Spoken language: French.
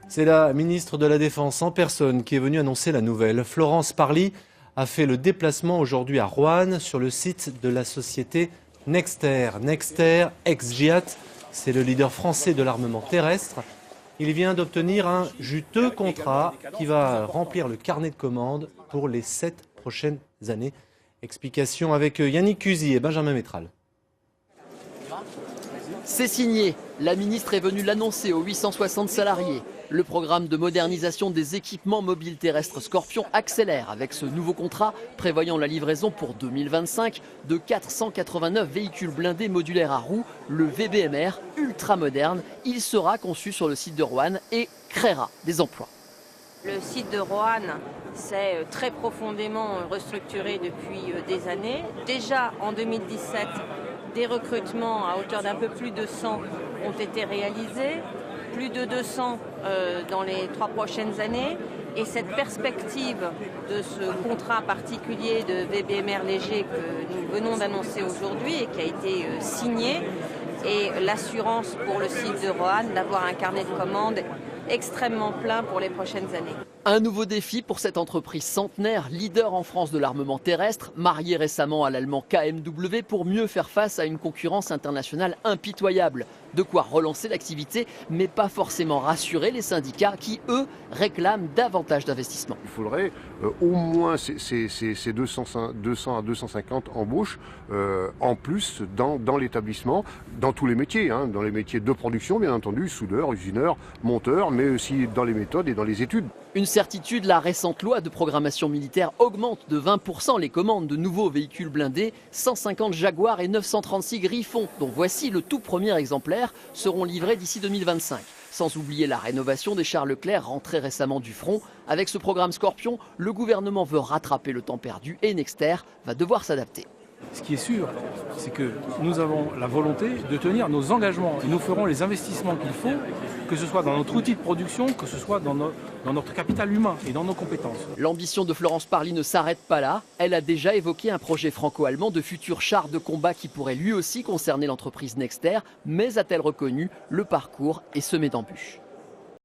C'est la ministre de la Défense en personne qui est venue annoncer la nouvelle. Florence Parly a fait le déplacement aujourd'hui à Roanne sur le site de la société Nexter. Nexter, ex-GIAT, c'est le leader français de l'armement terrestre. Il vient d'obtenir un juteux contrat qui va remplir le carnet de commandes pour les 7 prochaines années. Explication avec Yannick Cusy et Benjamin Métral. C'est signé. La ministre est venue l'annoncer aux 860 salariés. Le programme de modernisation des équipements mobiles terrestres Scorpion accélère avec ce nouveau contrat prévoyant la livraison pour 2025 de 489 véhicules blindés modulaires à roues, le VBMR ultra moderne. Il sera conçu sur le site de Roanne et créera des emplois. Le site de Roanne s'est très profondément restructuré depuis des années. Déjà en 2017, des recrutements à hauteur d'un peu plus de 100 ont été réalisés, plus de 200 dans les 3 prochaines années. Et cette perspective de ce contrat particulier de VBMR léger que nous venons d'annoncer aujourd'hui et qui a été signé, et l'assurance pour le site de Roanne d'avoir un carnet de commandes extrêmement plein pour les prochaines années. Un nouveau défi pour cette entreprise centenaire, leader en France de l'armement terrestre, mariée récemment à l'allemand KMW pour mieux faire face à une concurrence internationale impitoyable. De quoi relancer l'activité, mais pas forcément rassurer les syndicats qui, eux, réclament davantage d'investissement. Il faudrait au moins ces 200 à 250 embauches en plus dans l'établissement, dans tous les métiers, dans les métiers de production bien entendu, soudeurs, usineurs, monteurs, mais aussi dans les méthodes et dans les études. Une certitude, la récente loi de programmation militaire augmente de 20% les commandes de nouveaux véhicules blindés. 150 Jaguar et 936 Griffon, dont voici le tout premier exemplaire, seront livrés d'ici 2025. Sans oublier la rénovation des chars Leclerc rentrés récemment du front. Avec ce programme Scorpion, le gouvernement veut rattraper le temps perdu et Nexter va devoir s'adapter. Ce qui est sûr, c'est que nous avons la volonté de tenir nos engagements et nous ferons les investissements qu'il faut, que ce soit dans notre outil de production, que ce soit dans notre capital humain et dans nos compétences. L'ambition de Florence Parly ne s'arrête pas là. Elle a déjà évoqué un projet franco-allemand de futurs chars de combat qui pourrait lui aussi concerner l'entreprise Nexter, mais a-t-elle reconnu, le parcours est semé d'embûches.